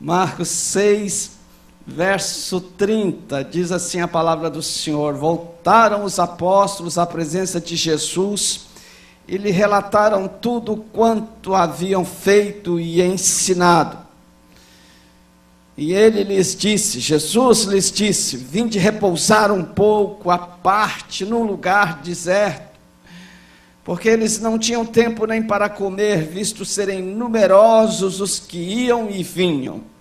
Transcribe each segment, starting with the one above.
Marcos 6, verso 30, diz assim a palavra do Senhor: voltaram os apóstolos à presença de Jesus e lhe relataram tudo quanto haviam feito e ensinado. E ele lhes disse, Jesus lhes disse: vinde repousar um pouco à parte num lugar deserto, porque eles não tinham tempo nem para comer, visto serem numerosos os que iam e vinham.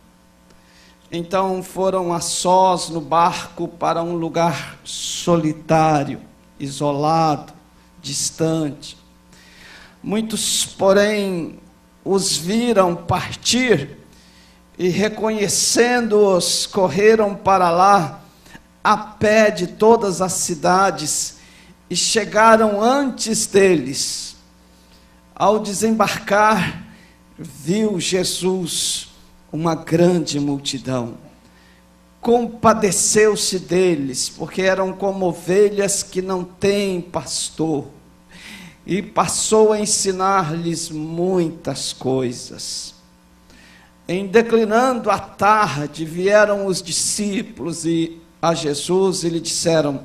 Então foram a sós no barco para um lugar solitário, isolado, distante. Muitos, porém, os viram partir e, reconhecendo-os, correram para lá a pé de todas as cidades e chegaram antes deles. Ao desembarcar, viu Jesus uma grande multidão. Compadeceu-se deles, porque eram como ovelhas que não têm pastor, e passou a ensinar-lhes muitas coisas. Em declinando a tarde, vieram os discípulos a Jesus e lhe disseram: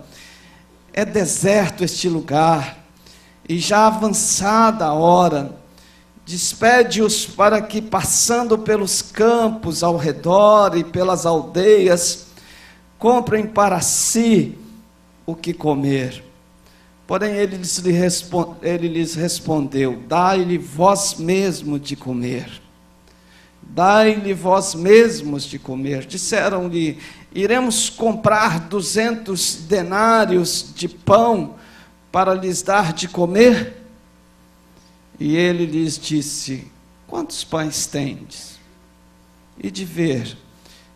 é deserto este lugar, e já avançada a hora, despede-os para que, passando pelos campos ao redor e pelas aldeias, comprem para si o que comer. Porém ele lhes respondeu: dai-lhe vós mesmo de comer. Dai-lhe vós mesmos de comer. Disseram-lhe: iremos comprar 200 denários de pão para lhes dar de comer? E ele lhes disse: quantos pães tendes? E de ver.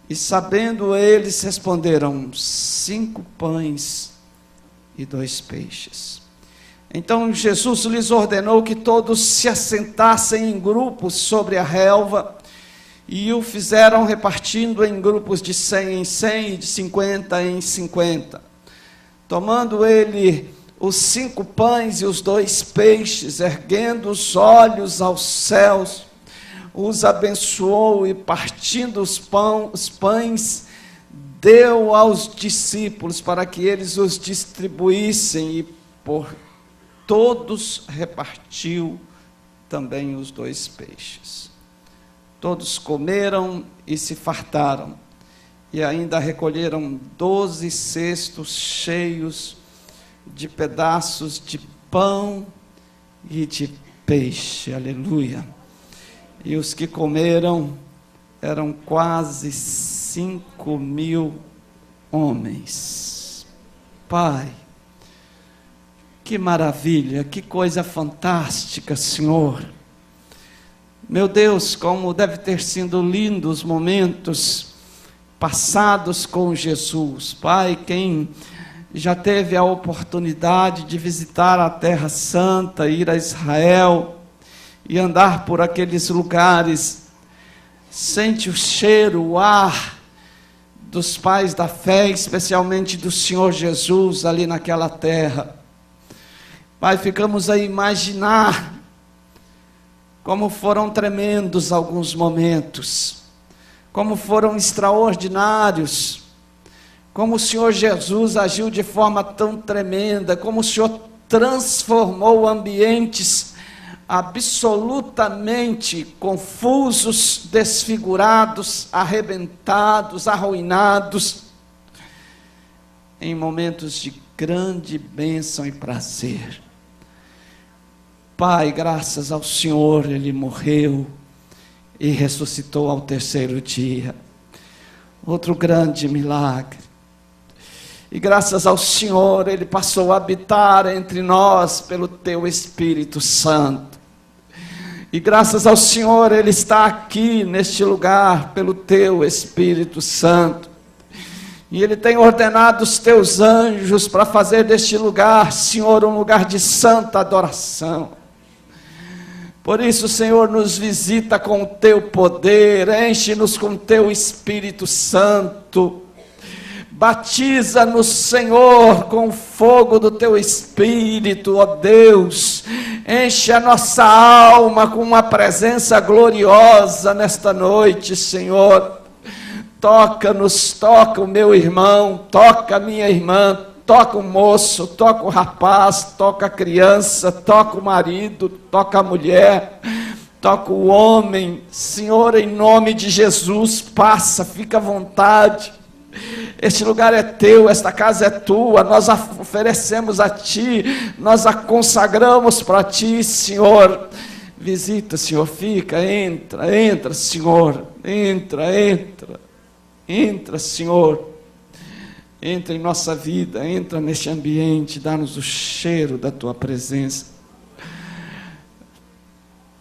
E sabendo eles, responderam: 5 pães e 2 peixes. Então Jesus lhes ordenou que todos se assentassem em grupos sobre a relva, e o fizeram repartindo em grupos de 100 em 100 e de 50 em 50. Tomando ele os 5 pães e os 2 peixes, erguendo os olhos aos céus, os abençoou e, partindo os pães, deu aos discípulos para que eles os distribuíssem, e por todos repartiu também os 2 peixes. Todos comeram e se fartaram, e ainda recolheram 12 cestos cheios de pedaços de pão e de peixe. Aleluia! E os que comeram eram quase 5.000 homens. Pai, que maravilha, que coisa fantástica, Senhor. Meu Deus, como deve ter sido lindo os momentos passados com Jesus. Pai, quem já teve a oportunidade de visitar a Terra Santa, ir a Israel e andar por aqueles lugares, sente o cheiro, o ar dos pais da fé, especialmente do Senhor Jesus ali naquela terra. Pai, ficamos a imaginar como foram tremendos alguns momentos, como foram extraordinários, como o Senhor Jesus agiu de forma tão tremenda, como o Senhor transformou ambientes absolutamente confusos, desfigurados, arrebentados, arruinados, em momentos de grande bênção e prazer. Pai, graças ao Senhor, Ele morreu e ressuscitou ao 3º dia. Outro grande milagre. E graças ao Senhor, Ele passou a habitar entre nós pelo Teu Espírito Santo. E graças ao Senhor, Ele está aqui neste lugar pelo Teu Espírito Santo. E Ele tem ordenado os Teus anjos para fazer deste lugar, Senhor, um lugar de santa adoração. Por isso, Senhor, nos visita com o Teu poder, enche-nos com o Teu Espírito Santo. Batiza-nos, Senhor, com o fogo do Teu Espírito, ó Deus. Enche a nossa alma com uma presença gloriosa nesta noite, Senhor. Toca-nos, toca o meu irmão, toca a minha irmã, toca o moço, toca o rapaz, toca a criança, toca o marido, toca a mulher, toca o homem. Senhor, em nome de Jesus, passa, fica à vontade. Este lugar é teu, esta casa é tua, nós a oferecemos a ti, nós a consagramos para ti, Senhor. Visita, Senhor, fica, entra, Senhor, entra, Senhor, entra em nossa vida, entra neste ambiente, dá-nos o cheiro da tua presença.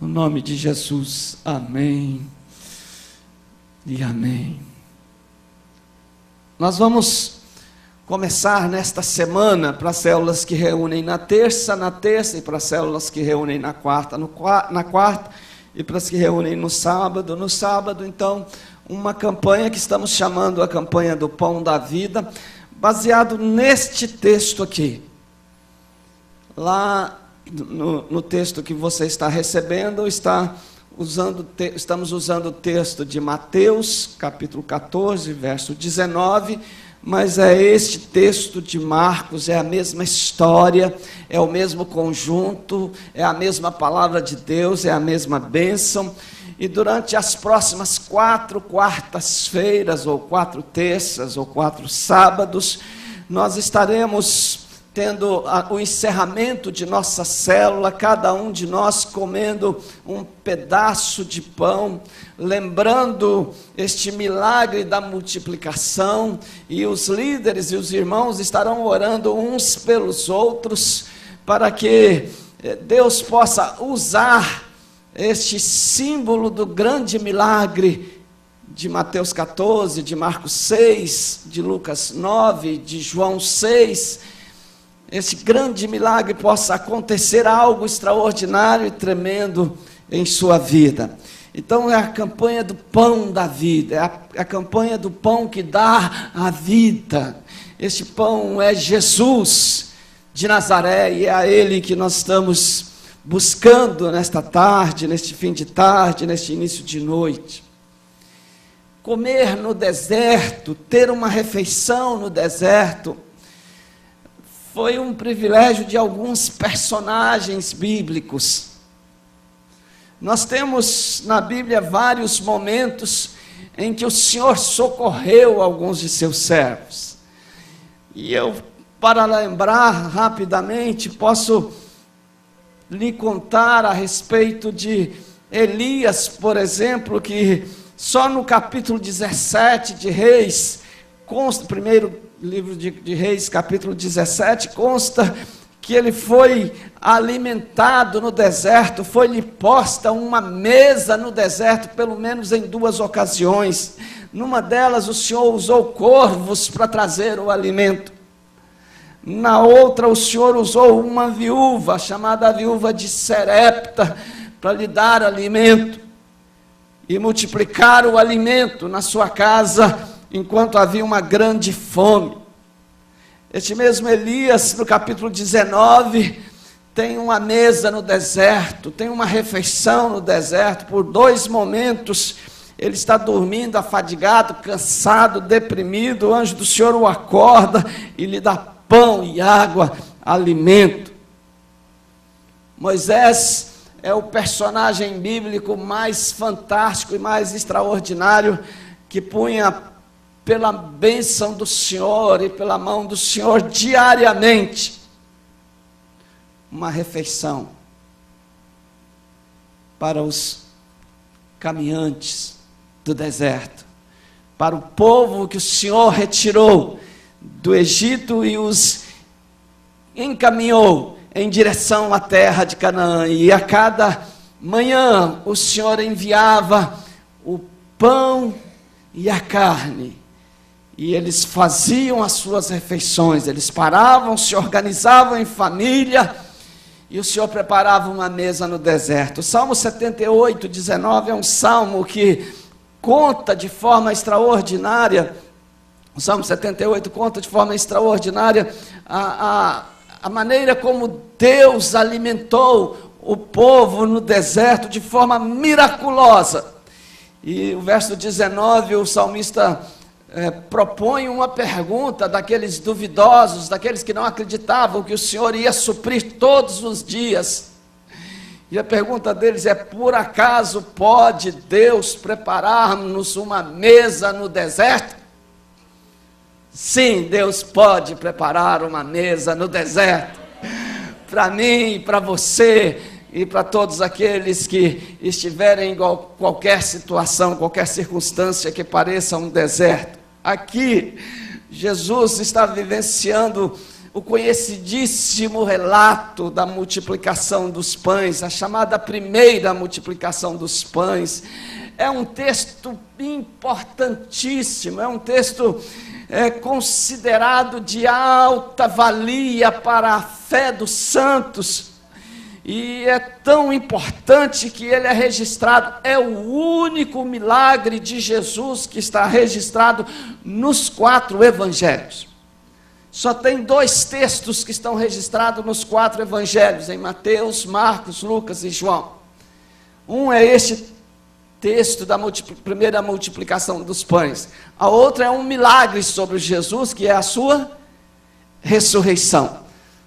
No nome de Jesus, amém e amém. Nós vamos começar nesta semana para as células que reúnem na terça, e para as células que reúnem na quarta, e para as que reúnem no sábado. No sábado, então, uma campanha que estamos chamando a campanha do Pão da Vida, baseado neste texto aqui. Lá no texto que você está recebendo, estamos usando o texto de Mateus, capítulo 14, verso 19, mas é este texto de Marcos, é a mesma história, é o mesmo conjunto, é a mesma palavra de Deus, é a mesma bênção. E durante as próximas 4 quartas-feiras, ou 4 terças, ou 4 sábados, nós estaremos tendo o encerramento de nossa célula, cada um de nós comendo um pedaço de pão, lembrando este milagre da multiplicação, e os líderes e os irmãos estarão orando uns pelos outros, para que Deus possa usar este símbolo do grande milagre de Mateus 14, de Marcos 6, de Lucas 9, de João 6, esse grande milagre possa acontecer algo extraordinário e tremendo em sua vida. Então é a campanha do pão da vida, é a campanha do pão que dá a vida. Este pão é Jesus de Nazaré, e é a Ele que nós estamos buscando nesta tarde, neste fim de tarde, neste início de noite. Comer no deserto, ter uma refeição no deserto, foi um privilégio de alguns personagens bíblicos. Nós temos na Bíblia vários momentos em que o Senhor socorreu alguns de seus servos. E eu, para lembrar rapidamente, posso lhe contar a respeito de Elias, por exemplo, que só no capítulo 17 de Reis, consta, primeiro livro de Reis, capítulo 17, consta que ele foi alimentado no deserto, foi-lhe posta uma mesa no deserto, pelo menos em 2 ocasiões. Numa delas o Senhor usou corvos para trazer o alimento. Na outra o Senhor usou uma viúva, chamada a viúva de Serepta, para lhe dar alimento e multiplicar o alimento na sua casa, enquanto havia uma grande fome. Este mesmo Elias, no capítulo 19, tem uma mesa no deserto, tem uma refeição no deserto, por 2 momentos, ele está dormindo, afadigado, cansado, deprimido, o anjo do Senhor o acorda e lhe dá pão e água, alimento. Moisés é o personagem bíblico mais fantástico e mais extraordinário, que punha pela bênção do Senhor e pela mão do Senhor diariamente uma refeição para os caminhantes do deserto, para o povo que o Senhor retirou do Egito e os encaminhou em direção à terra de Canaã. E a cada manhã o Senhor enviava o pão e a carne, e eles faziam as suas refeições, eles paravam, se organizavam em família, e o Senhor preparava uma mesa no deserto. O Salmo 78, 19 é um salmo que conta de forma extraordinária O Salmo 78 conta de forma extraordinária a maneira como Deus alimentou o povo no deserto de forma miraculosa. E o verso 19, o salmista propõe uma pergunta daqueles duvidosos, daqueles que não acreditavam que o Senhor ia suprir todos os dias. E a pergunta deles é: por acaso pode Deus preparar-nos uma mesa no deserto? Sim, Deus pode preparar uma mesa no deserto, para mim, para você e para todos aqueles que estiverem em qualquer situação, qualquer circunstância que pareça um deserto. Aqui, Jesus está vivenciando o conhecidíssimo relato da multiplicação dos pães, a chamada primeira multiplicação dos pães. É um texto importantíssimo, é um texto considerado de alta valia para a fé dos santos, e é tão importante que ele é registrado, é o único milagre de Jesus que está registrado nos 4 evangelhos. Só tem 2 textos que estão registrados nos 4 evangelhos, em Mateus, Marcos, Lucas e João. Um é este texto da primeira multiplicação dos pães. A outra é um milagre sobre Jesus, que é a sua ressurreição.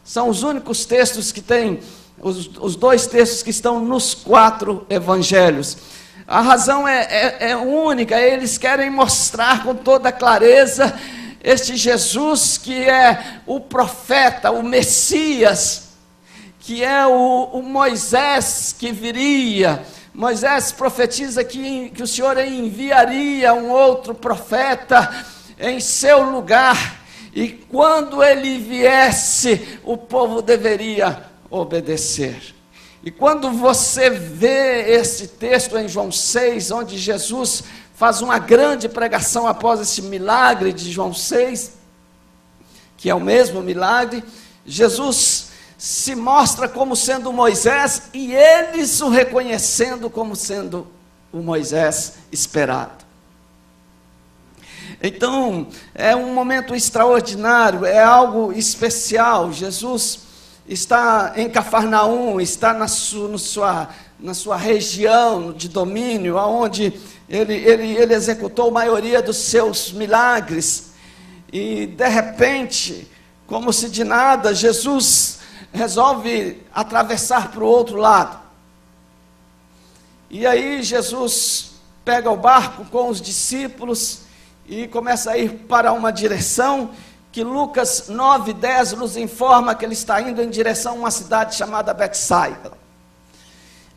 São os únicos textos que tem, os 2 textos que estão nos 4 evangelhos. A razão é única, eles querem mostrar com toda clareza este Jesus que é o profeta, o Messias, que é o Moisés que viria. Moisés profetiza que o Senhor enviaria um outro profeta em seu lugar, e quando ele viesse, o povo deveria obedecer. E quando você vê esse texto em João 6, onde Jesus faz uma grande pregação após esse milagre de João 6, que é o mesmo milagre, Jesus se mostra como sendo Moisés, e eles o reconhecendo como sendo o Moisés esperado. Então, é um momento extraordinário, é algo especial. Jesus está em Cafarnaum, está na sua região de domínio, onde ele executou a maioria dos seus milagres, e de repente, como se de nada, Jesus resolve atravessar para o outro lado. E aí Jesus pega o barco com os discípulos e começa a ir para uma direção que Lucas 9:10 nos informa que ele está indo em direção a uma cidade chamada Betsaida.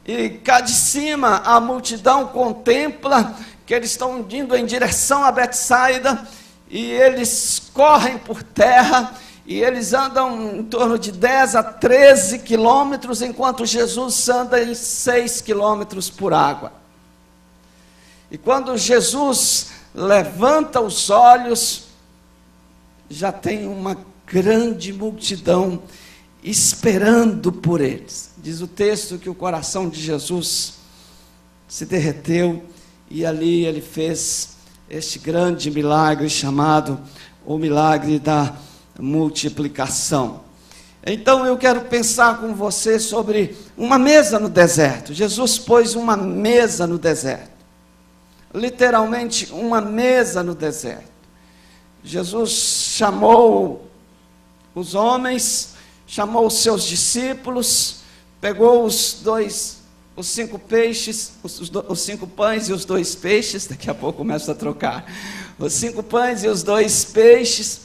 E cá de cima a multidão contempla que eles estão indo em direção a Betsaida, e eles correm por terra, e eles andam em torno de 10 a 13 quilômetros, enquanto Jesus anda em 6 quilômetros por água. E quando Jesus levanta os olhos, já tem uma grande multidão esperando por eles. Diz o texto que o coração de Jesus se derreteu, e ali ele fez este grande milagre chamado o milagre da multiplicação. Então eu quero pensar com você sobre uma mesa no deserto. Jesus pôs uma mesa no deserto, literalmente uma mesa no deserto. Jesus chamou os homens, chamou os seus discípulos, pegou os 5 peixes, os 5 pães e os 2 peixes, daqui a pouco começa a trocar, os 5 pães e os 2 peixes,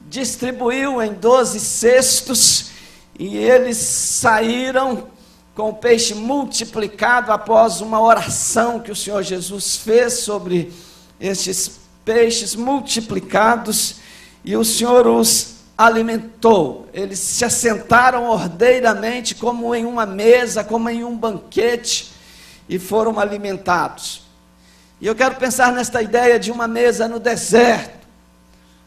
distribuiu em 12 cestos, e eles saíram com o peixe multiplicado após uma oração que o Senhor Jesus fez sobre estes peixes multiplicados, e o Senhor os alimentou. Eles se assentaram ordeiramente como em uma mesa, como em um banquete, e foram alimentados. E eu quero pensar nesta ideia de uma mesa no deserto.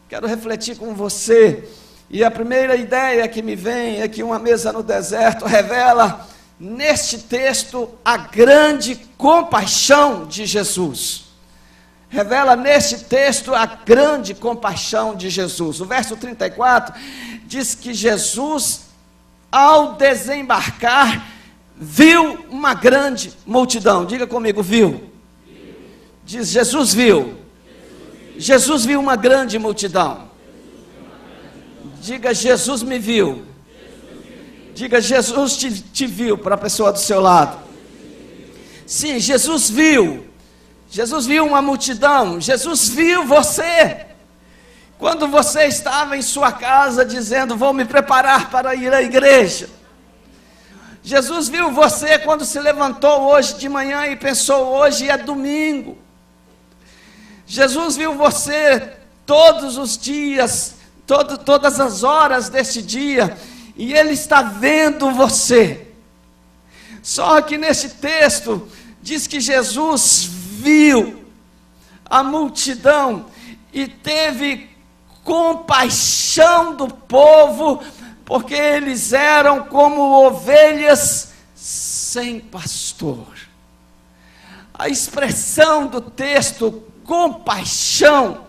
Quero refletir com você, e a primeira ideia que me vem é que uma mesa no deserto revela neste texto a grande compaixão de Jesus. revela neste texto a grande compaixão de Jesus. O verso 34 diz que Jesus, ao desembarcar, viu uma grande multidão. Diga comigo, viu. Diz, Jesus viu. Jesus viu uma grande multidão. Diga, Jesus me viu. Diga, Jesus te viu, para a pessoa do seu lado. Sim, Jesus viu. Jesus viu uma multidão. Jesus viu você. Quando você estava em sua casa dizendo, vou me preparar para ir à igreja. Jesus viu você quando se levantou hoje de manhã e pensou, hoje é domingo. Jesus viu você todos os dias, todas as horas desse dia, e Ele está vendo você. Só que nesse texto, diz que Jesus viu a multidão e teve compaixão do povo, porque eles eram como ovelhas sem pastor. A expressão do texto, compaixão,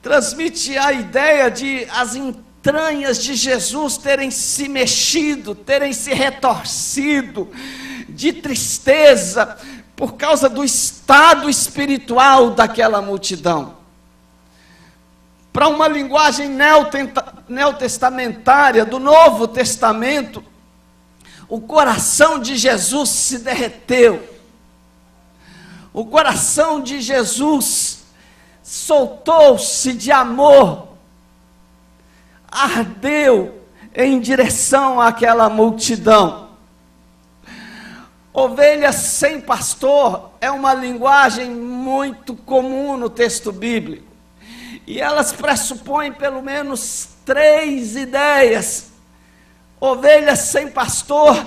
transmite a ideia de as entranhas de Jesus terem se mexido, terem se retorcido de tristeza por causa do estado espiritual daquela multidão. Para uma linguagem neotestamentária do Novo Testamento, o coração de Jesus se derreteu. O coração de Jesus soltou-se de amor, ardeu em direção àquela multidão. Ovelhas sem pastor é uma linguagem muito comum no texto bíblico. E elas pressupõem pelo menos 3 ideias. Ovelhas sem pastor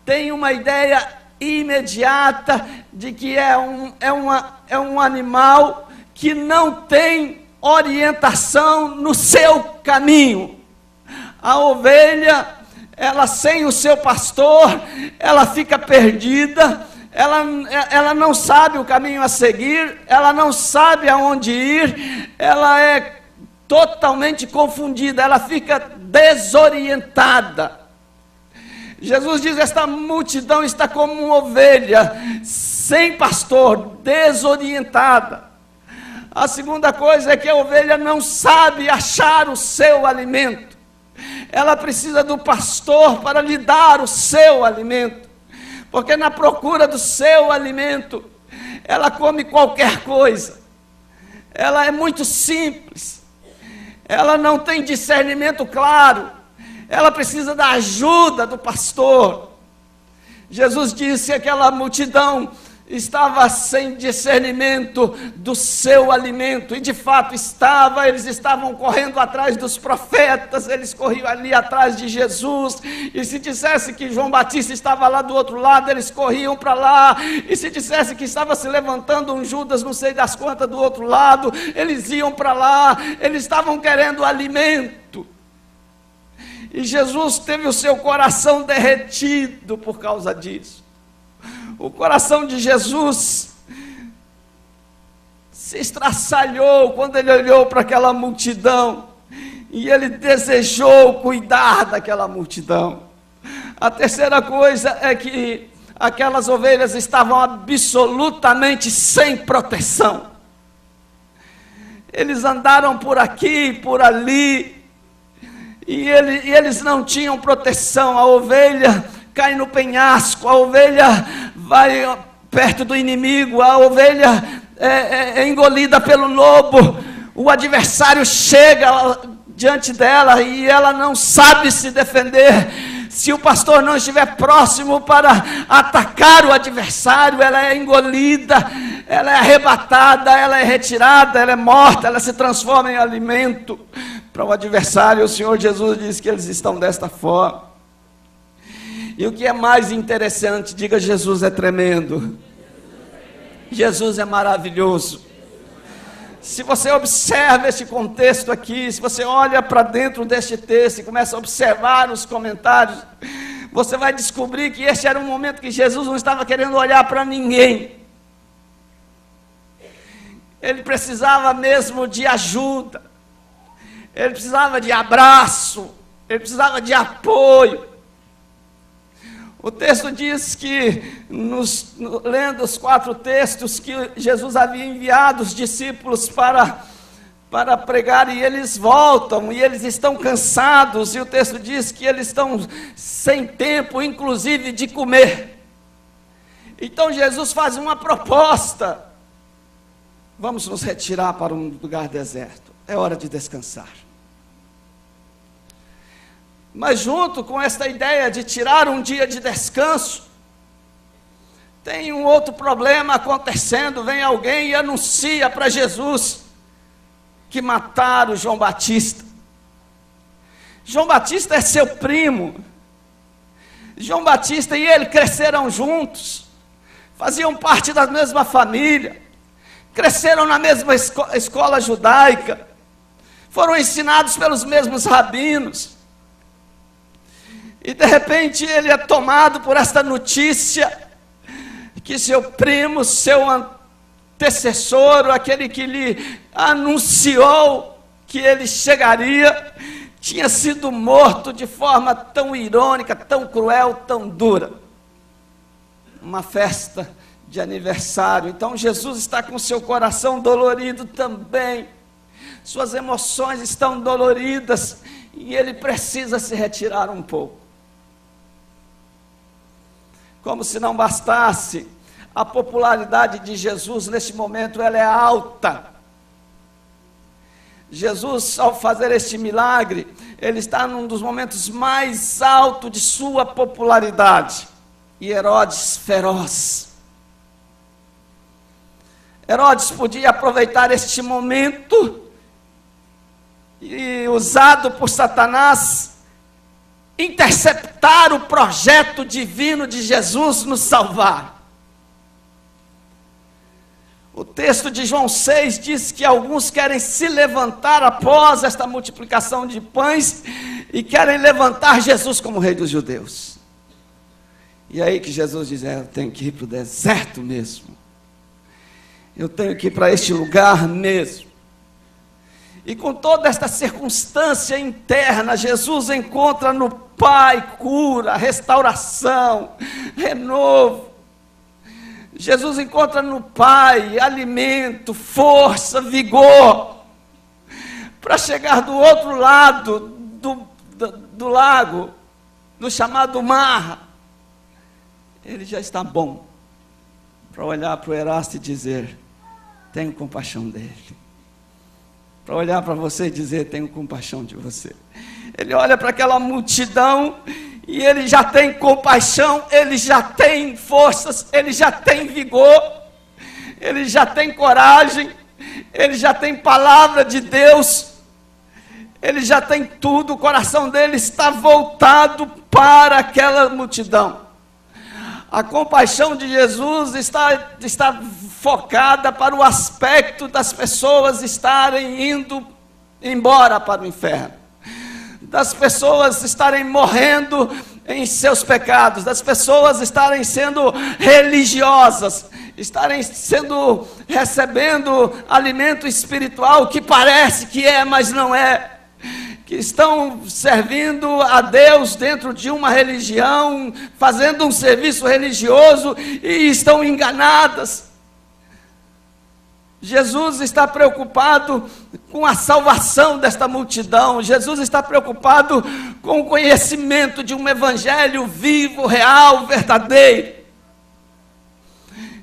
tem uma ideia imediata de que é um animal que não tem orientação no seu caminho. A ovelha, ela sem o seu pastor, ela fica perdida. Ela não sabe o caminho a seguir, ela não sabe aonde ir, ela é totalmente confundida, ela fica desorientada. Jesus diz, esta multidão está como uma ovelha, sem pastor, desorientada. A segunda coisa é que a ovelha não sabe achar o seu alimento. Ela precisa do pastor para lhe dar o seu alimento. Porque na procura do seu alimento, ela come qualquer coisa. Ela é muito simples. Ela não tem discernimento claro. Ela precisa da ajuda do pastor. Jesus disse que aquela multidão estava sem discernimento do seu alimento, e de fato estava. Eles estavam correndo atrás dos profetas, eles corriam ali atrás de Jesus, e se dissesse que João Batista estava lá do outro lado, eles corriam para lá, e se dissesse que estava se levantando um Judas, não sei das quantas, do outro lado, eles iam para lá, eles estavam querendo alimento, e Jesus teve o seu coração derretido por causa disso. O coração de Jesus se estraçalhou quando ele olhou para aquela multidão, e ele desejou cuidar daquela multidão. A terceira coisa é que aquelas ovelhas estavam absolutamente sem proteção. Eles andaram por aqui, por ali, e eles não tinham proteção. A ovelha cai no penhasco, a ovelha vai perto do inimigo, a ovelha é engolida pelo lobo, o adversário chega diante dela e ela não sabe se defender. Se o pastor não estiver próximo para atacar o adversário, ela é engolida, ela é arrebatada, ela é retirada, ela é morta, ela se transforma em alimento para o adversário. O Senhor Jesus diz que eles estão desta forma. E o que é mais interessante, diga, Jesus é tremendo. Jesus é maravilhoso. Se você observa esse contexto aqui, se você olha para dentro deste texto e começa a observar os comentários, você vai descobrir que este era um momento que Jesus não estava querendo olhar para ninguém. ele precisava mesmo de ajuda, ele precisava de abraço, ele precisava de apoio. O texto diz que, lendo os 4 textos, que Jesus havia enviado os discípulos para pregar, e eles voltam, e eles estão cansados, e o texto diz que eles estão sem tempo, inclusive, de comer. Então Jesus faz uma proposta: vamos nos retirar para um lugar deserto, é hora de descansar. Mas junto com esta ideia de tirar um dia de descanso, tem um outro problema acontecendo. Vem alguém e anuncia para Jesus que mataram João Batista. João Batista é seu primo. João Batista e ele cresceram juntos, faziam parte da mesma família, cresceram na mesma escola judaica, foram ensinados pelos mesmos rabinos. E de repente ele é tomado por esta notícia que seu primo, seu antecessor, aquele que lhe anunciou que ele chegaria, tinha sido morto de forma tão irônica, tão cruel, tão dura. Uma festa de aniversário. Então Jesus está com seu coração dolorido também, suas emoções estão doloridas, e ele precisa se retirar um pouco. Como se não bastasse, a popularidade de Jesus neste momento ela é alta. Jesus, ao fazer este milagre, ele está num dos momentos mais altos de sua popularidade. E Herodes feroz. Herodes podia aproveitar este momento e, usado por Satanás, interceptar o projeto divino de Jesus nos salvar. O texto de João 6 diz que alguns querem se levantar após esta multiplicação de pães e querem levantar Jesus como rei dos judeus. E aí que Jesus diz: eu tenho que ir para o deserto mesmo, eu tenho que ir para este lugar mesmo. E com toda esta circunstância interna, Jesus encontra no Pai cura, restauração, renovo. Jesus encontra no Pai alimento, força, vigor, para chegar do outro lado do lago, do chamado mar. Ele já está bom para olhar para o Erasto e dizer: tenho compaixão dele. Para olhar para você e dizer: tenho compaixão de você. Ele olha para aquela multidão e ele já tem compaixão, ele já tem forças, ele já tem vigor, ele já tem coragem, ele já tem palavra de Deus, ele já tem tudo. O coração dele está voltado para aquela multidão. A compaixão de Jesus está focada para o aspecto das pessoas estarem indo embora para o inferno, das pessoas estarem morrendo em seus pecados, das pessoas estarem sendo religiosas, estarem recebendo alimento espiritual que parece que é, mas não é, que estão servindo a Deus dentro de uma religião, fazendo um serviço religioso e estão enganadas. Jesus está preocupado com a salvação desta multidão. Jesus está preocupado com o conhecimento de um evangelho vivo, real, verdadeiro.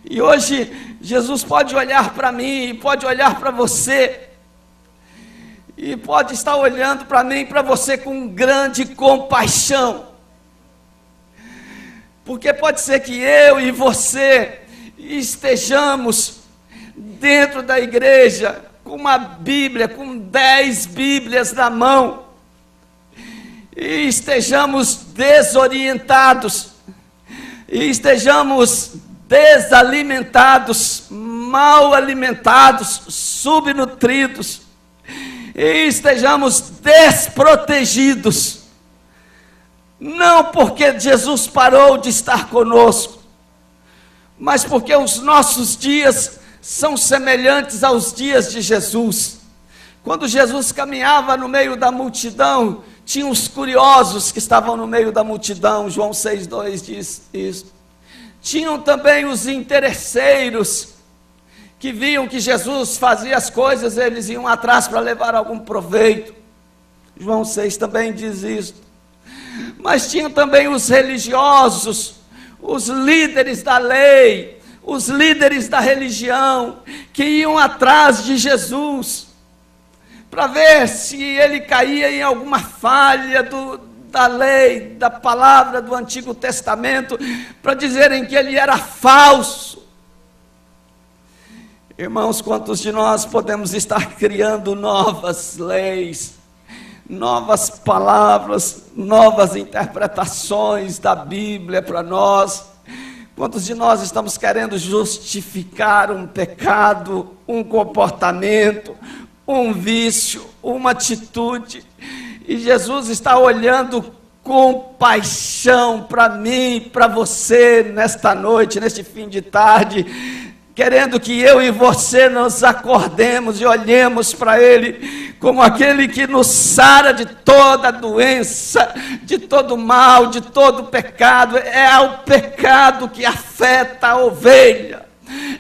E hoje Jesus pode olhar para mim, pode olhar para você, e pode estar olhando para mim e para você com grande compaixão, porque pode ser que eu e você estejamos dentro da igreja com uma Bíblia, com 10 Bíblias na mão, e estejamos desorientados, e estejamos desalimentados, mal alimentados, subnutridos, e estejamos desprotegidos, não porque Jesus parou de estar conosco, mas porque os nossos dias são semelhantes aos dias de Jesus. Quando Jesus caminhava no meio da multidão, tinha os curiosos que estavam no meio da multidão, João 6,2 diz isso. Tinham também os interesseiros, que viam que Jesus fazia as coisas, eles iam atrás para levar algum proveito. João 6 também diz isso. Mas tinham também os religiosos, os líderes da lei, os líderes da religião, que iam atrás de Jesus, para ver se ele caía em alguma falha da lei, da palavra do Antigo Testamento, para dizerem que ele era falso. Irmãos, quantos de nós podemos estar criando novas leis, novas palavras, novas interpretações da Bíblia para nós? Quantos de nós estamos querendo justificar um pecado, um comportamento, um vício, uma atitude? E Jesus está olhando com paixão para mim, para você, nesta noite, neste fim de tarde, querendo que eu e você nos acordemos e olhemos para Ele como aquele que nos sara de toda doença, de todo mal, de todo pecado. É o pecado que afeta a ovelha.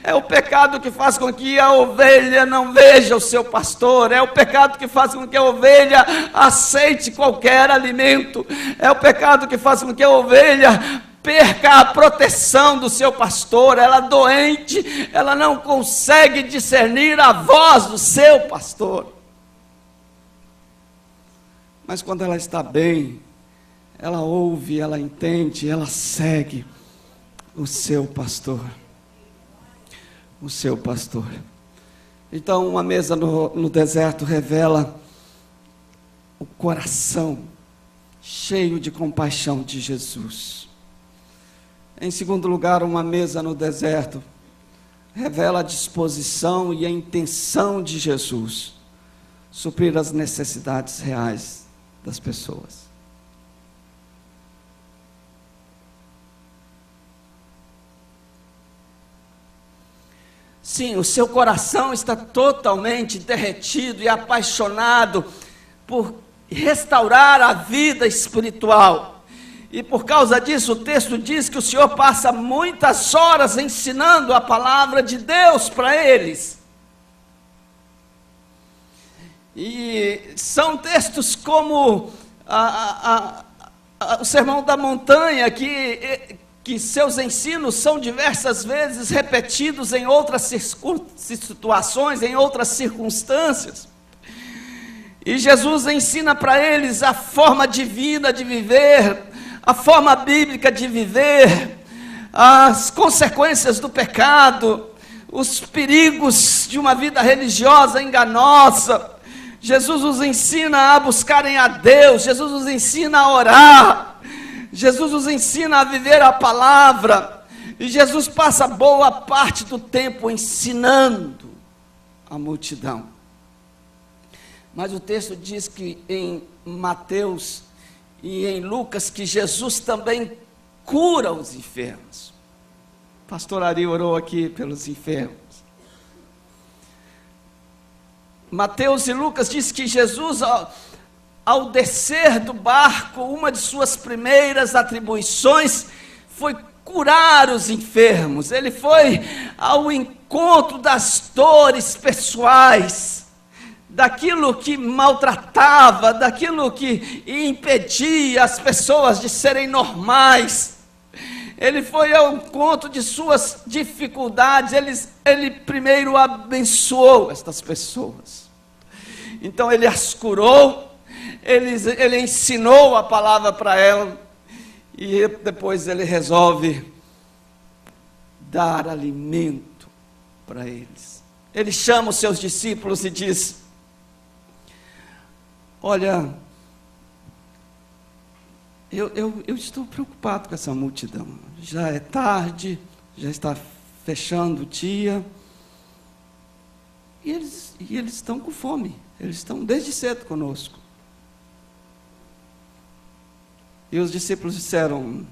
É o pecado que faz com que a ovelha não veja o seu pastor. É o pecado que faz com que a ovelha aceite qualquer alimento. É o pecado que faz com que a ovelha perca a proteção do seu pastor. Ela doente, ela não consegue discernir a voz do seu pastor. Mas quando ela está bem, ela ouve, ela entende, ela segue o seu pastor. O seu pastor. Então, uma mesa no deserto revela o coração cheio de compaixão de Jesus. Em segundo lugar, uma mesa no deserto revela a disposição e a intenção de Jesus suprir as necessidades reais das pessoas. Sim, o seu coração está totalmente derretido e apaixonado por restaurar a vida espiritual. E por causa disso, o texto diz que o Senhor passa muitas horas ensinando a palavra de Deus para eles. E são textos como o Sermão da Montanha, que seus ensinos são diversas vezes repetidos em outras situações, em outras circunstâncias. E Jesus ensina para eles a forma divina de viver, a forma bíblica de viver, as consequências do pecado, os perigos de uma vida religiosa enganosa. Jesus os ensina a buscarem a Deus, Jesus os ensina a orar, Jesus os ensina a viver a palavra, e Jesus passa boa parte do tempo ensinando a multidão. Mas o texto diz que em Mateus e em Lucas, que Jesus também cura os enfermos. O pastor Ari orou aqui pelos enfermos. Mateus e Lucas diz que Jesus, ao descer do barco, uma de suas primeiras atribuições foi curar os enfermos. Ele foi ao encontro das dores pessoais, daquilo que maltratava, daquilo que impedia as pessoas de serem normais. Ele foi ao encontro de suas dificuldades. Ele primeiro abençoou estas pessoas. Então ele as curou, ele ensinou a palavra para elas, e depois ele resolve dar alimento para eles. Ele chama os seus discípulos e diz: olha, eu estou preocupado com essa multidão. Já é tarde, já está fechando o dia, e eles estão com fome. Eles estão desde cedo conosco. E os discípulos disseram: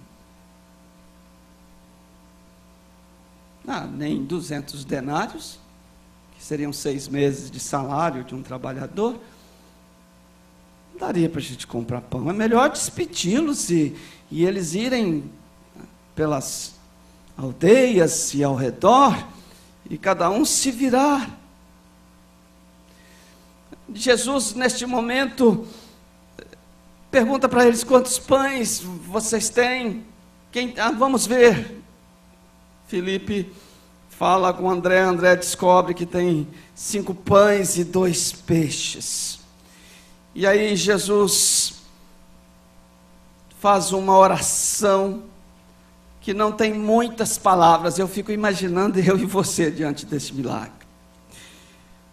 nem 200 denários, que seriam 6 meses de salário de um trabalhador. Não daria para a gente comprar pão. É melhor despedi-los e eles irem pelas aldeias e ao redor, e cada um se virar. Jesus, neste momento, pergunta para eles: quantos pães vocês têm? Vamos ver. Filipe fala com André, André descobre que tem 5 pães e 2 peixes. E aí Jesus faz uma oração que não tem muitas palavras. Eu fico imaginando eu e você diante desse milagre.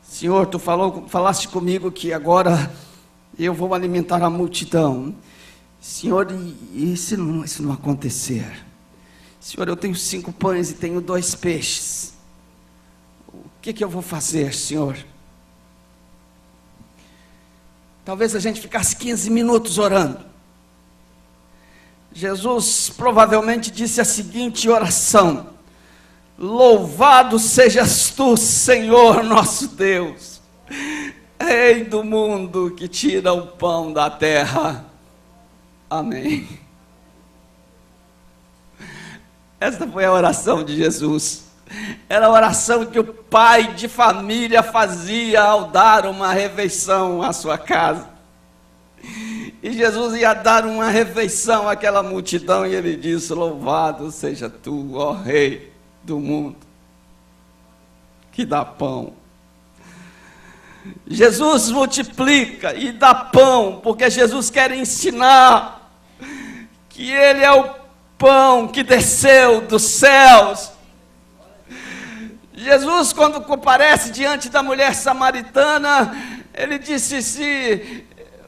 Senhor, tu falaste comigo que agora eu vou alimentar a multidão. Senhor, e se não acontecer? Senhor, eu tenho 5 pães e tenho 2 peixes. O que eu vou fazer, Senhor? Talvez a gente ficasse 15 minutos orando. Jesus provavelmente disse a seguinte oração: louvado sejas tu, Senhor nosso Deus, Rei do mundo, que tira o pão da terra. Amém. Esta foi a oração de Jesus. Era a oração que o pai de família fazia ao dar uma refeição à sua casa. E Jesus ia dar uma refeição àquela multidão, e ele disse: louvado seja tu, ó Rei do mundo, que dá pão. Jesus multiplica e dá pão, porque Jesus quer ensinar que Ele é o pão que desceu dos céus. Jesus, quando comparece diante da mulher samaritana, Ele disse: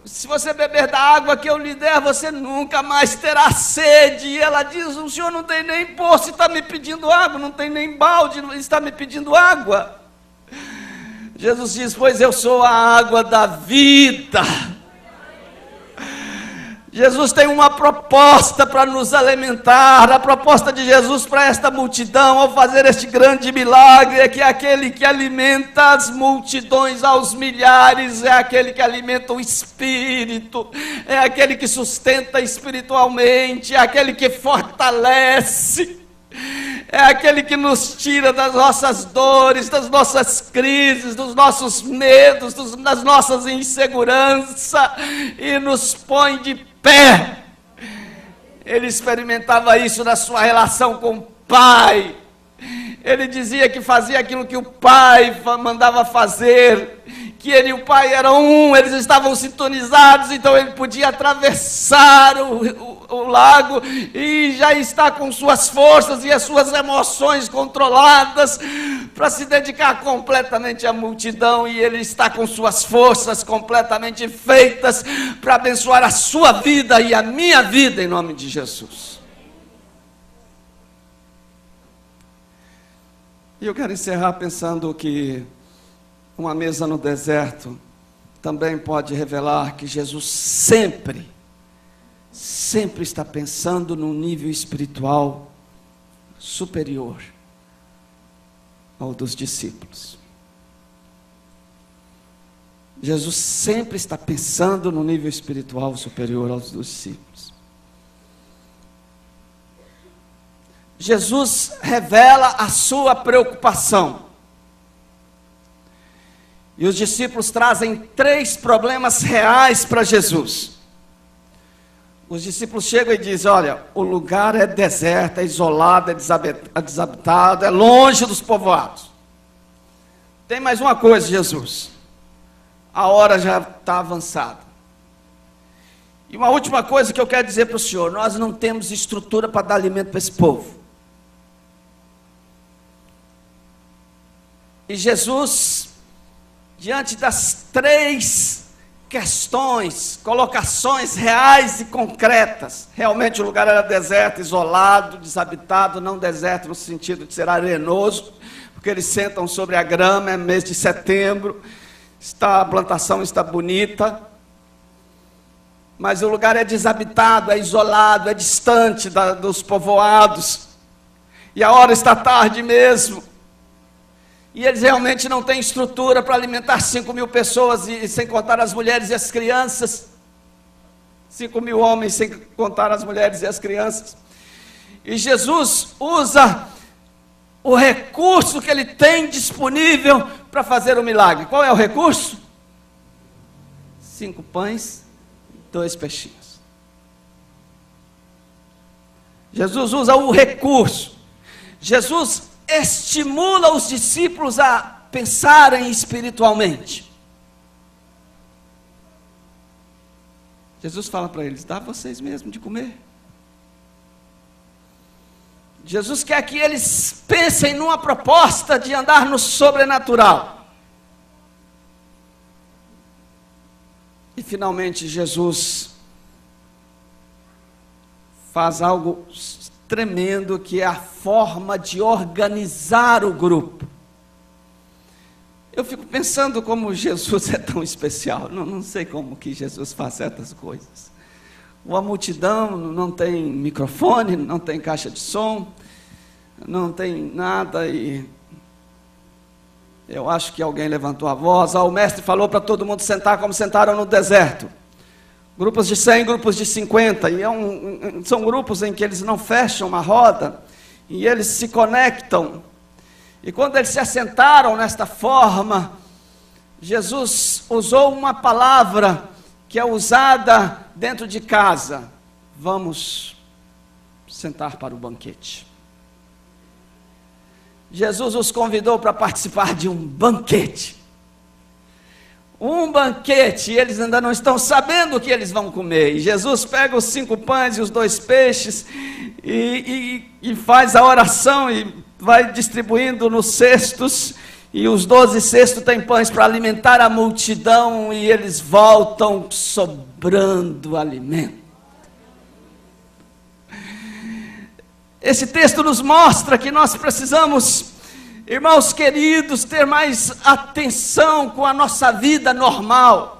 se você beber da água que eu lhe der, você nunca mais terá sede. E ela diz: o senhor não tem nem poço e está me pedindo água, não tem nem balde, está me pedindo água. Jesus diz: pois eu sou a água da vida. Jesus tem uma proposta para nos alimentar. A proposta de Jesus para esta multidão, ao fazer este grande milagre, é que aquele que alimenta as multidões aos milhares, é aquele que alimenta o espírito, é aquele que sustenta espiritualmente, é aquele que fortalece, é aquele que nos tira das nossas dores, das nossas crises, dos nossos medos, das nossas inseguranças, e nos põe de pé. Ele experimentava isso na sua relação com o Pai. Ele dizia que fazia aquilo que o Pai mandava fazer, que ele e o Pai eram um, eles estavam sintonizados, então ele podia atravessar o lago e já está com suas forças e as suas emoções controladas para se dedicar completamente à multidão, e ele está com suas forças completamente feitas para abençoar a sua vida e a minha vida, em nome de Jesus. E eu quero encerrar pensando que uma mesa no deserto também pode revelar que Jesus sempre está pensando num nível espiritual superior ao dos discípulos. Jesus sempre está pensando no nível espiritual superior aos dos discípulos. Jesus revela a sua preocupação. E os discípulos trazem 3 problemas reais para Jesus. Os discípulos chegam e dizem: olha, o lugar é deserto, é isolado, é desabitado, é longe dos povoados. Tem mais uma coisa, Jesus: a hora já está avançada. E uma última coisa que eu quero dizer para o senhor: nós não temos estrutura para dar alimento para esse povo. E Jesus, diante das 3 questões, colocações reais e concretas, realmente o lugar era deserto, isolado, desabitado, não deserto no sentido de ser arenoso, porque eles sentam sobre a grama, é mês de setembro, a plantação está bonita, mas o lugar é desabitado, é isolado, é distante dos povoados, e a hora está tarde mesmo. e eles realmente não têm estrutura para alimentar 5.000 pessoas, e sem contar as mulheres e as crianças. 5.000 homens, sem contar as mulheres e as crianças. E Jesus usa o recurso que ele tem disponível para fazer o milagre. Qual é o recurso? 5 pães, 2 peixinhos. Jesus usa o recurso. Jesus estimula os discípulos a pensarem espiritualmente. Jesus fala para eles: dá vocês mesmos de comer. Jesus quer que eles pensem numa proposta de andar no sobrenatural. E finalmente Jesus faz algo tremendo, que é a forma de organizar o grupo. Eu fico pensando como Jesus é tão especial. Não sei como que Jesus faz certas coisas. Uma multidão, não tem microfone, não tem caixa de som, não tem nada, e eu acho que alguém levantou a voz. O mestre falou para todo mundo sentar como sentaram no deserto. Grupos de 100, grupos de 50, e são grupos em que eles não fecham uma roda, e eles se conectam. E quando eles se assentaram nesta forma, Jesus usou uma palavra que é usada dentro de casa: vamos sentar para o banquete. Jesus os convidou para participar de um banquete. Um banquete, e eles ainda não estão sabendo o que eles vão comer. E Jesus pega os 5 pães e os 2 peixes, e faz a oração, e vai distribuindo nos cestos, e os 12 cestos têm pães para alimentar a multidão, e eles voltam sobrando alimento. Esse texto nos mostra que nós precisamos, irmãos queridos, ter mais atenção com a nossa vida normal.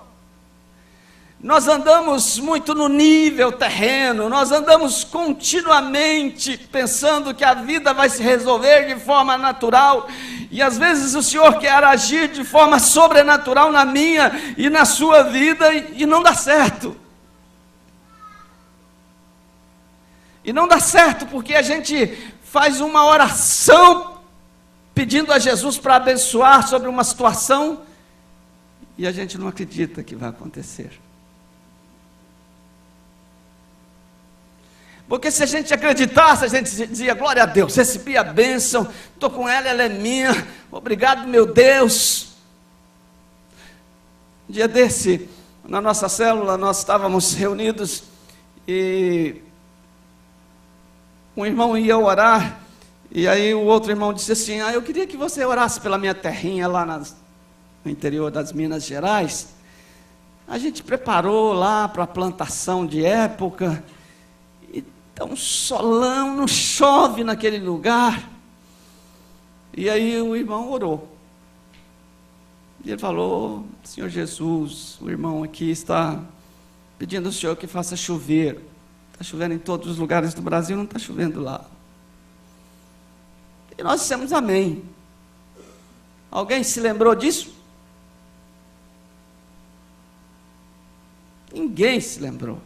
Nós andamos muito no nível terreno, nós andamos continuamente pensando que a vida vai se resolver de forma natural, e às vezes o Senhor quer agir de forma sobrenatural na minha e na sua vida, e não dá certo. E não dá certo porque a gente faz uma oração pedindo a Jesus para abençoar sobre uma situação, e a gente não acredita que vai acontecer. Porque se a gente acreditasse, a gente dizia: glória a Deus, recebi a bênção, estou com ela é minha, obrigado meu Deus. Um dia desse, na nossa célula, nós estávamos reunidos, e um irmão ia orar, e aí o outro irmão disse assim: eu queria que você orasse pela minha terrinha lá no interior das Minas Gerais. A gente preparou lá para a plantação de época, e tá um solão, não chove naquele lugar. E aí o irmão orou, e ele falou: Senhor Jesus, o irmão aqui está pedindo ao Senhor que faça chover. Está chovendo em todos os lugares do Brasil, não está chovendo lá. E nós dissemos amém. Alguém se lembrou disso? Ninguém se lembrou.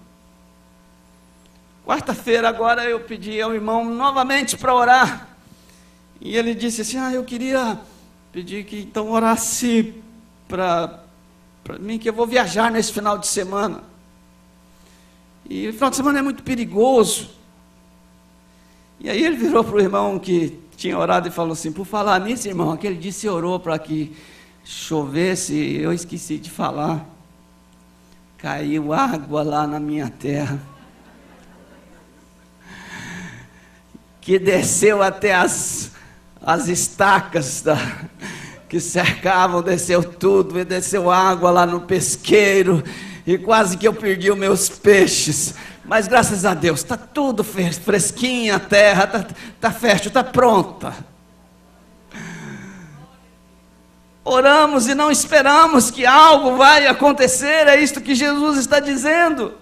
Quarta-feira agora eu pedi ao irmão novamente para orar, e ele disse assim: eu queria pedir que então orasse para mim, que eu vou viajar nesse final de semana. E o final de semana é muito perigoso. E aí ele virou para o irmão que tinha orado e falou assim: por falar nisso, irmão, aquele dia você orou para que chovesse, eu esqueci de falar. Caiu água lá na minha terra, que desceu até as estacas que cercavam, desceu tudo, e desceu água lá no pesqueiro, e quase que eu perdi os meus peixes, mas graças a Deus, está tudo fresquinho, a terra está fértil, está pronta. Oramos e não esperamos que algo vai acontecer, é isto que Jesus está dizendo.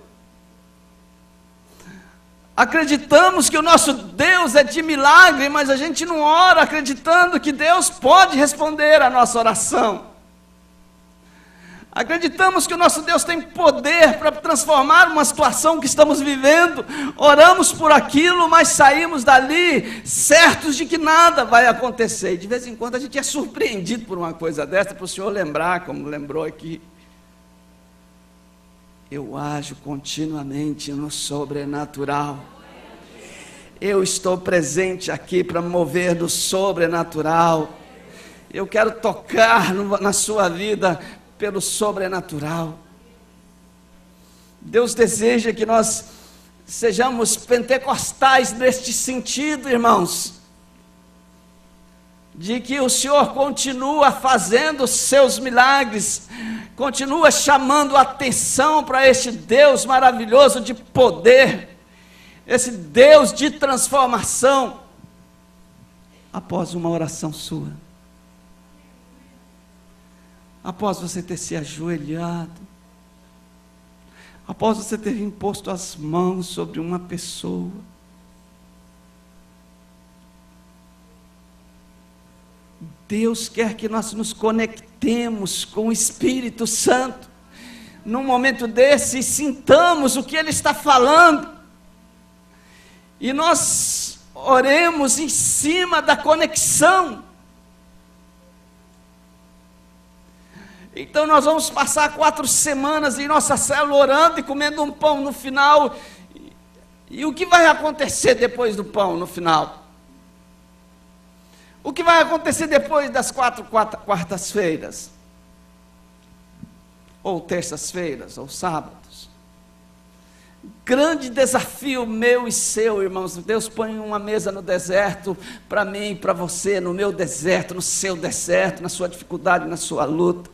Acreditamos que o nosso Deus é de milagre, mas a gente não ora acreditando que Deus pode responder a nossa oração. Acreditamos que o nosso Deus tem poder para transformar uma situação que estamos vivendo. Oramos por aquilo, mas saímos dali certos de que nada vai acontecer. E de vez em quando a gente é surpreendido por uma coisa dessa, para o senhor lembrar, como lembrou aqui. Eu ajo continuamente no sobrenatural. Eu estou presente aqui para mover no sobrenatural. Eu quero tocar na sua vida pelo sobrenatural. Deus deseja que nós sejamos pentecostais neste sentido, irmãos, de que o Senhor continua fazendo seus milagres, continua chamando atenção para este Deus maravilhoso de poder, esse Deus de transformação, após uma oração sua, após você ter se ajoelhado, após você ter imposto as mãos sobre uma pessoa, Deus quer que nós nos conectemos com o Espírito Santo, num momento desse, e sintamos o que Ele está falando, e nós oremos em cima da conexão. Então nós vamos passar 4 semanas em nossa célula orando e comendo um pão no final, e o que vai acontecer depois do pão no final? O que vai acontecer depois das 4 quartas-feiras? Ou terças-feiras, ou sábados? Grande desafio meu e seu, irmãos. Deus põe uma mesa no deserto, para mim e para você, no meu deserto, no seu deserto, na sua dificuldade, na sua luta,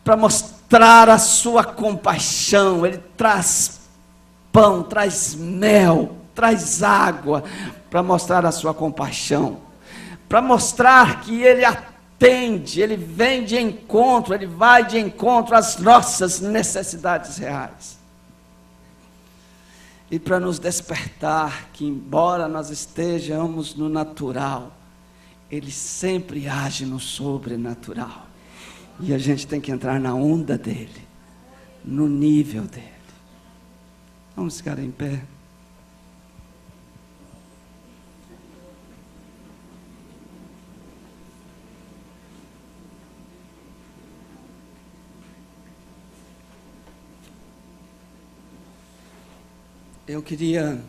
para mostrar a sua compaixão. Ele traz pão, traz mel, traz água, para mostrar a sua compaixão, para mostrar que Ele atende, Ele vem de encontro, Ele vai de encontro às nossas necessidades reais, e para nos despertar que, embora nós estejamos no natural, Ele sempre age no sobrenatural, e a gente tem que entrar na onda dEle, no nível dEle. Vamos ficar em pé. Eu queria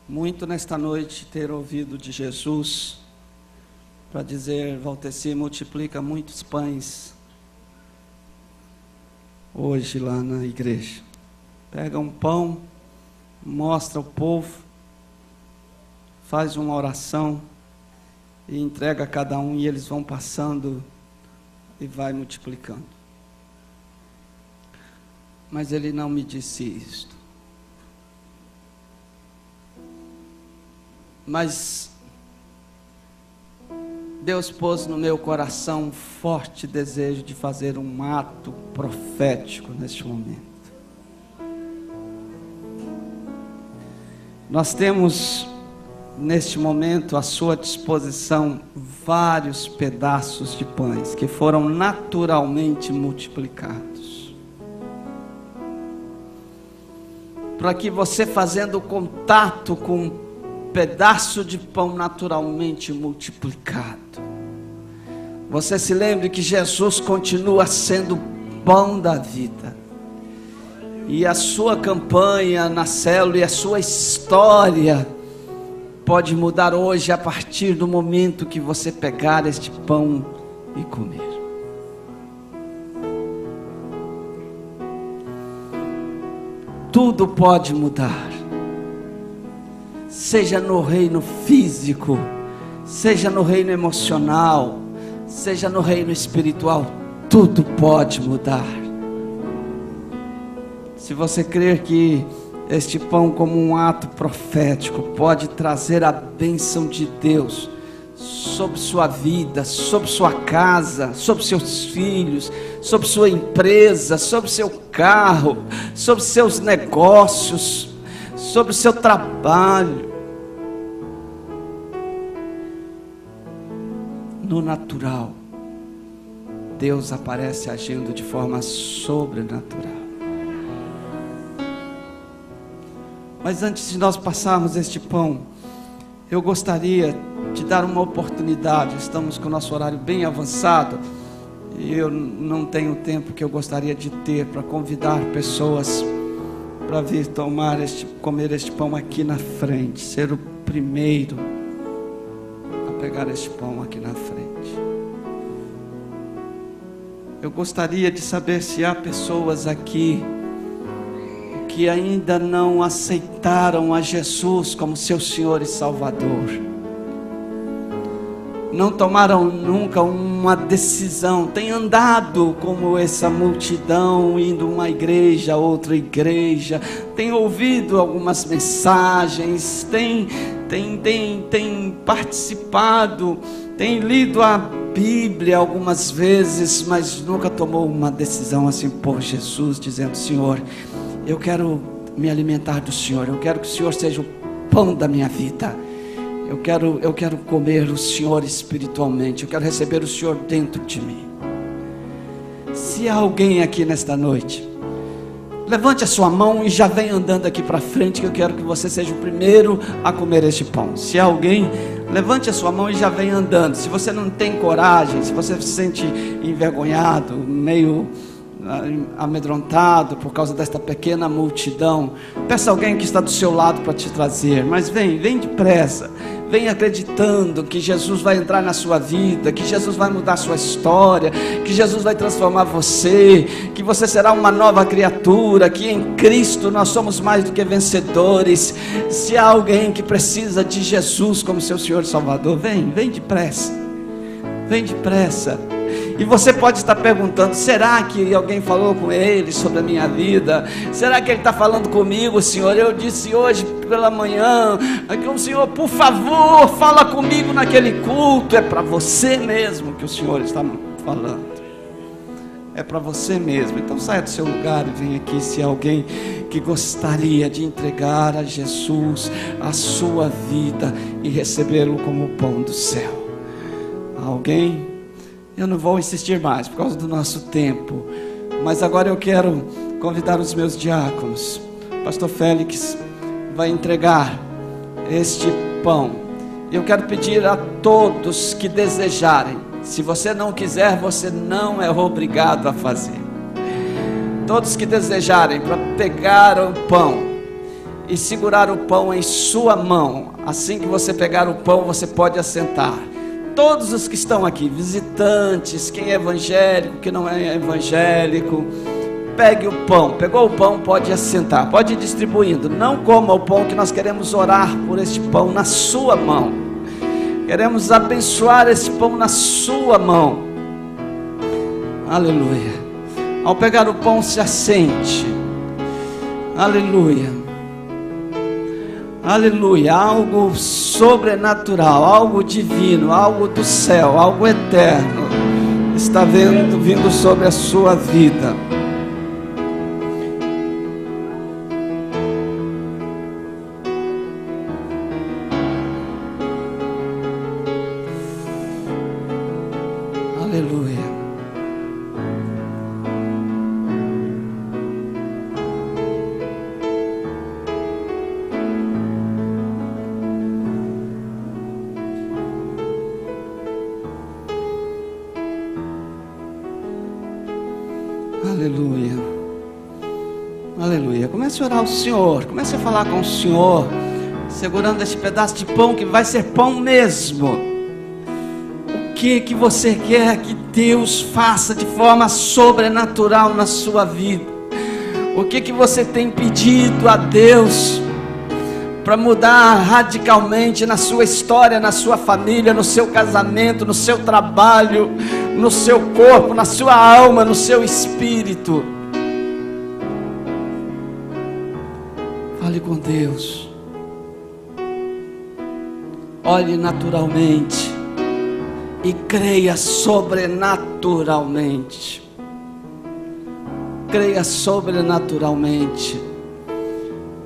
muito nesta noite ter ouvido de Jesus para dizer: Valteci, multiplica muitos pães hoje lá na igreja. Pega um pão, mostra ao povo, faz uma oração e entrega a cada um, e eles vão passando e vai multiplicando. Mas Ele não me disse isto. Mas Deus pôs no meu coração um forte desejo de fazer um ato profético neste momento. Nós temos neste momento à sua disposição vários pedaços de pães que foram naturalmente multiplicados, para que você, fazendo contato com pedaço de pão naturalmente multiplicado, você se lembre que Jesus continua sendo o pão da vida, e a sua campanha na célula e a sua história pode mudar hoje, a partir do momento que você pegar este pão e comer. Tudo pode mudar, seja no reino físico, seja no reino emocional, seja no reino espiritual, tudo pode mudar. Se você crer que este pão, como um ato profético, pode trazer a bênção de Deus sobre sua vida, sobre sua casa, sobre seus filhos, sobre sua empresa, sobre seu carro, sobre seus negócios, sobre o seu trabalho. No natural, Deus aparece agindo de forma sobrenatural. Mas antes de nós passarmos este pão, eu gostaria de dar uma oportunidade. Estamos com o nosso horário bem avançado e eu não tenho o tempo que eu gostaria de ter para convidar pessoas para vir comer este pão aqui na frente, ser o primeiro a pegar este pão aqui na frente. Eu gostaria de saber se há pessoas aqui que ainda não aceitaram a Jesus como seu Senhor e Salvador. Não tomaram nunca uma decisão, têm andado como essa multidão, indo uma igreja, outra igreja, têm ouvido algumas mensagens, têm participado, têm lido a Bíblia algumas vezes, mas nunca tomou uma decisão assim por Jesus, dizendo: Senhor, eu quero me alimentar do Senhor, eu quero que o Senhor seja o pão da minha vida. Eu quero comer o Senhor espiritualmente. Eu quero receber o Senhor dentro de mim. Se há alguém aqui nesta noite, levante a sua mão e já vem andando aqui para frente, que eu quero que você seja o primeiro a comer este pão. Se há alguém, levante a sua mão e já vem andando. Se você não tem coragem, se você se sente envergonhado, meio amedrontado por causa desta pequena multidão, peça alguém que está do seu lado para te trazer. Mas vem depressa, vem acreditando que Jesus vai entrar na sua vida, que Jesus vai mudar a sua história, que Jesus vai transformar você, que você será uma nova criatura, que em Cristo nós somos mais do que vencedores. Se há alguém que precisa de Jesus como seu Senhor e Salvador, vem depressa, vem depressa. E você pode estar perguntando: será que alguém falou com ele sobre a minha vida? Será que ele está falando comigo, Senhor? Eu disse hoje pela manhã que o Senhor, por favor, fala comigo naquele culto. É para você mesmo que o Senhor está falando. É para você mesmo. Então saia do seu lugar e vem aqui. Se há alguém que gostaria de entregar a Jesus a sua vida e recebê-lo como o pão do céu. Alguém? Eu não vou insistir mais por causa do nosso tempo, mas agora eu quero convidar os meus diáconos. Pastor Félix vai entregar este pão. Eu quero pedir a todos que desejarem, se você não quiser, você não é obrigado a fazer. Todos que desejarem, para pegar o pão e segurar o pão em sua mão. Assim que você pegar o pão, você pode assentar. Todos os que estão aqui, visitantes, quem é evangélico, quem não é evangélico, pegue o pão. Pegou o pão, pode assentar, pode ir distribuindo. Não coma o pão, que nós queremos orar por este pão na sua mão. Queremos abençoar esse pão na sua mão. Aleluia. Ao pegar o pão, se assente. Aleluia. Aleluia, algo sobrenatural, algo divino, algo do céu, algo eterno está vindo sobre a sua vida. Aleluia. Aleluia, aleluia. Comece a orar ao Senhor, comece a falar com o Senhor, segurando este pedaço de pão que vai ser pão mesmo. O que você quer que Deus faça de forma sobrenatural na sua vida? O que você tem pedido a Deus para mudar radicalmente na sua história, na sua família, no seu casamento, no seu trabalho, no seu corpo, na sua alma, no seu espírito? Fale com Deus. Olhe naturalmente e creia sobrenaturalmente. Creia sobrenaturalmente.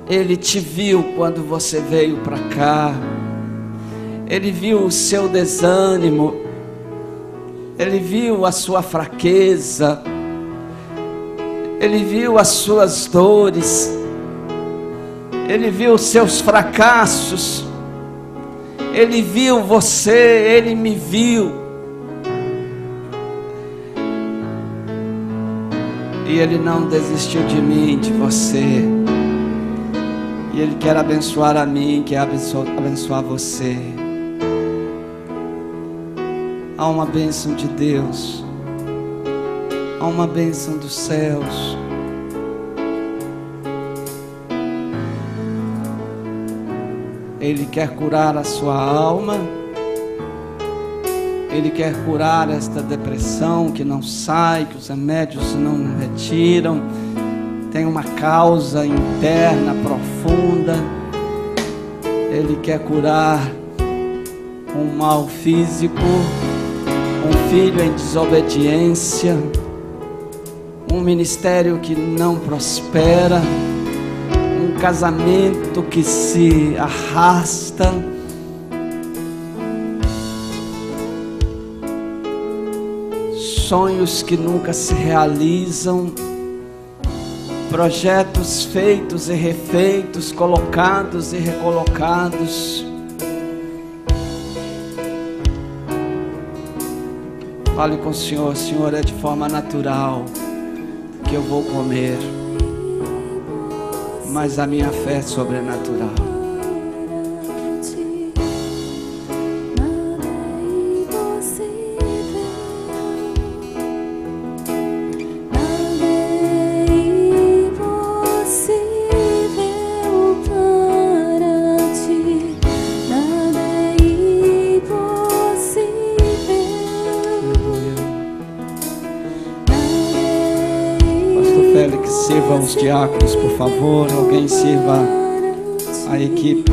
Ele te viu quando você veio para cá. Ele viu o seu desânimo. Ele viu a sua fraqueza. Ele viu as suas dores. Ele viu os seus fracassos. Ele viu você, Ele me viu. E Ele não desistiu de mim, de você. E Ele quer abençoar a mim, quer abençoar você. Há uma bênção de Deus. Há uma bênção dos céus. Ele quer curar a sua alma. Ele quer curar esta depressão que não sai, que os remédios não retiram. Tem uma causa interna profunda. Ele quer curar um mal físico, um filho em desobediência, um ministério que não prospera, um casamento que se arrasta, sonhos que nunca se realizam, projetos feitos e refeitos, colocados e recolocados. Fale com o Senhor: Senhor, é de forma natural que eu vou comer, mas a minha fé é sobrenatural. Sirva os diáconos, por favor. Alguém sirva a equipe.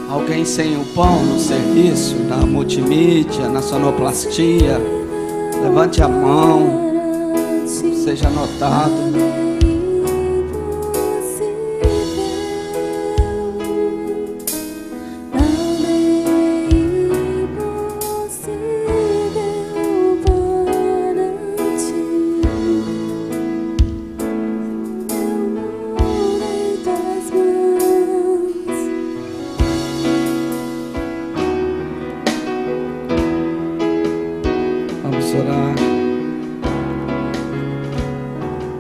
Alguém sem o pão no serviço, na multimídia, na sonoplastia, levante a mão, seja notado.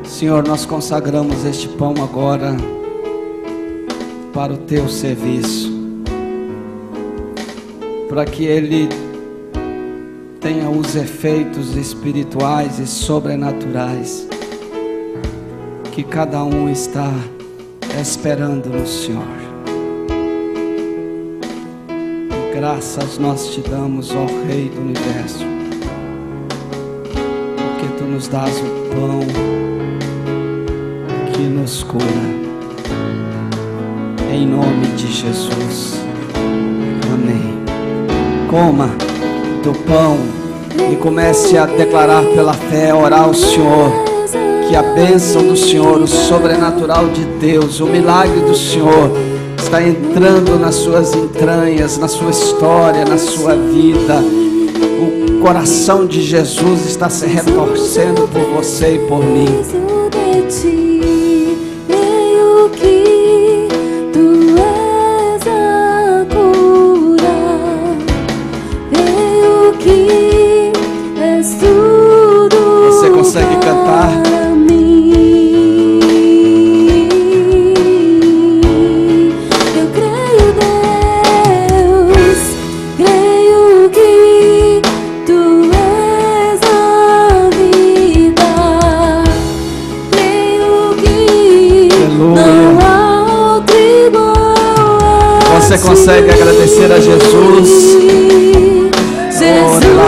Senhor, nós consagramos este pão agora para o Teu serviço, para que ele tenha os efeitos espirituais e sobrenaturais que cada um está esperando no Senhor. Graças nós te damos, ó Rei do Universo, porque Tu nos dás o pão que nos cura, em nome de Jesus, amém. Coma do pão e comece a declarar pela fé, orar ao Senhor, que a bênção do Senhor, o sobrenatural de Deus, o milagre do Senhor está entrando nas suas entranhas, na sua história, na sua vida. O coração de Jesus está se retorcendo por você e por mim. Você consegue cantar? Eu creio, Deus, creio que Tu és a vida, creio consegue agradecer a Jesus? Jesus, eu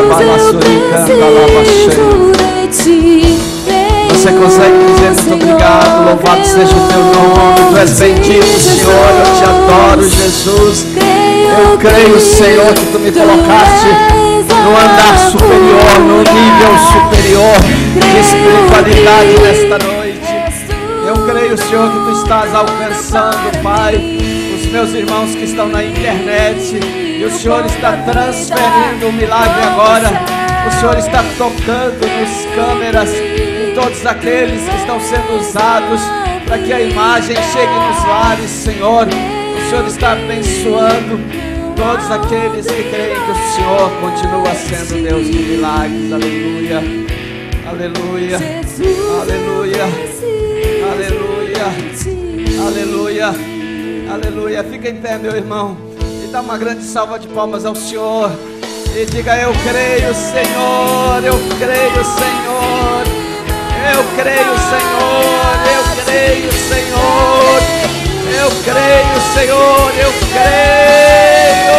preciso de ti. Você consegue dizer muito obrigado, louvado seja o teu nome, tu és bendito, Senhor, eu te adoro, Jesus. Eu creio, Senhor, que tu me colocaste no andar superior, no nível superior de espiritualidade nesta noite. Eu creio, Senhor, que tu estás alcançando, Pai, os meus irmãos que estão na internet, e o Senhor está transferindo o milagre agora. O Senhor está tocando nas câmeras, em todos aqueles que estão sendo usados para que a imagem chegue nos lares, Senhor. O Senhor está abençoando todos aqueles que creem que o Senhor continua sendo Deus de milagres. Aleluia, aleluia, aleluia, aleluia, aleluia, aleluia. Fica em pé, meu irmão, e dá uma grande salva de palmas ao Senhor. E diga: eu creio, Senhor, eu creio, Senhor, eu creio, Senhor, eu creio, Senhor, eu creio, Senhor, eu creio,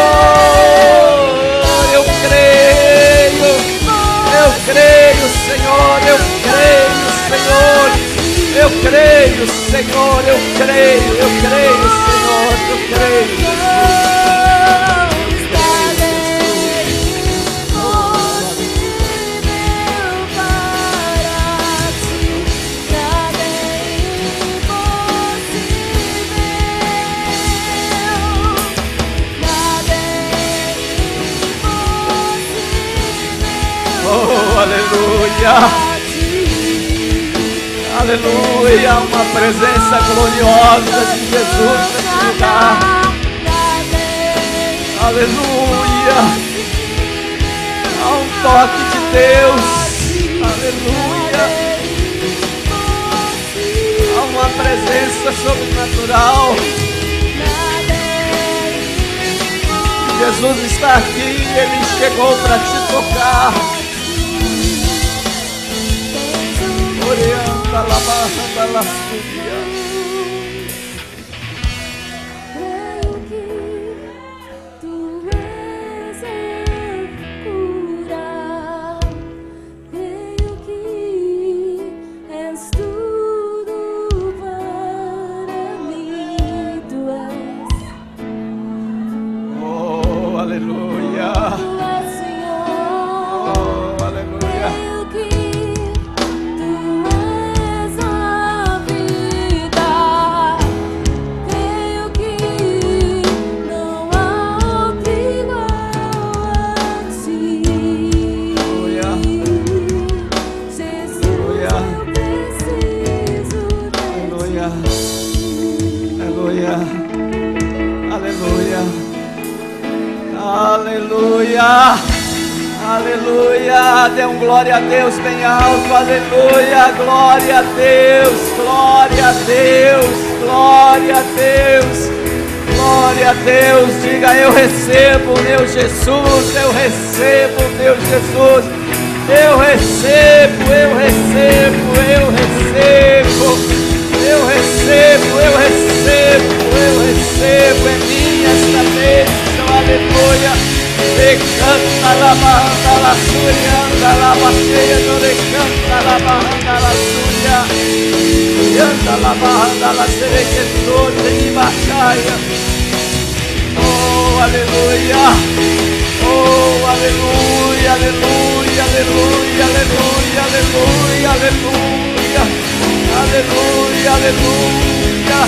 eu creio, eu creio, Senhor, eu creio, Senhor, eu creio, Senhor, eu creio, Senhor, eu creio. Oh, aleluia, aleluia, uma presença gloriosa de Jesus nesse lugar, aleluia, há um toque de Deus, aleluia, há uma presença sobrenatural. Jesus está aqui, Ele chegou para te tocar. Orienta la barra la subia. Creio que tu és a cura. Creio que és tudo para mim. Tu és. Oh, aleluia. Tu és, Senhor. Oh, aleluia. Creio que Aleluia, aleluia, dê um glória a Deus bem alto, aleluia, glória a Deus, glória a Deus, glória a Deus, glória a Deus. Diga: eu recebo o meu Jesus, eu recebo o meu Jesus, eu recebo, eu recebo, eu recebo, eu recebo, eu recebo, eu recebo, é minha esta bênção, aleluia. Recanta la banda la suya, anda la bateria, no recanta la banda la suya, y anda la banda la serequetor de batalha. Oh, aleluia, oh, aleluia, aleluia, aleluia, aleluia, aleluia, aleluia, aleluia, aleluia,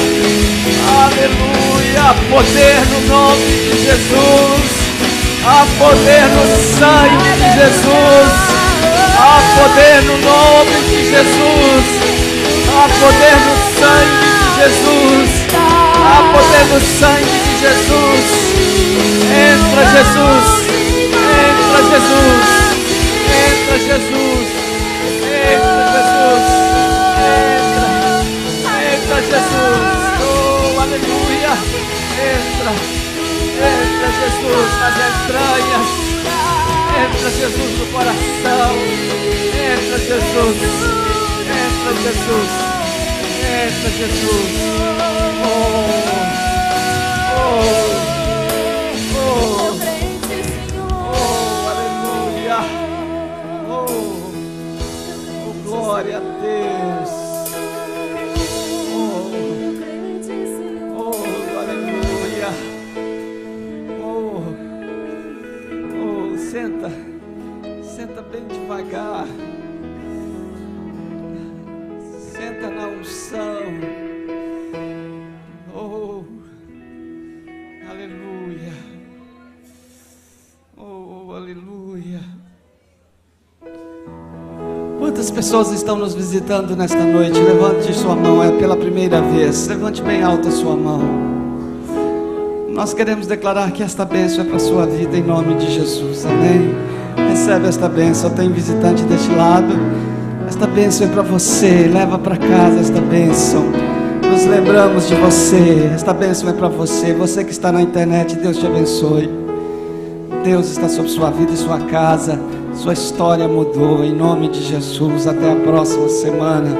aleluia, poder no nome de Jesus. Há poder no sangue de Jesus, há poder no nome de Jesus, há poder no sangue de Jesus, há poder no sangue de Jesus. Entra Jesus, entra Jesus, entra Jesus, entra Jesus, entra Jesus, oh aleluia, entra. Entra Jesus nas entranhas, entra Jesus no coração, entra Jesus, entra Jesus, entra Jesus. Oh, oh, Glória a Deus. Aleluia. Senta bem devagar. Senta na unção. Aleluia. Aleluia. Quantas pessoas estão nos visitando nesta noite? Levante sua mão, é pela primeira vez. Levante bem alta a sua mão. Nós queremos declarar que esta bênção é para a sua vida em nome de Jesus, amém? Recebe esta bênção. Tem visitante deste lado. Esta bênção é para você. Leva para casa esta bênção. Nos lembramos de você. Esta bênção é para você. Você que está na internet, Deus te abençoe. Deus está sobre sua vida e sua casa. Sua história mudou em nome de Jesus. Até a próxima semana.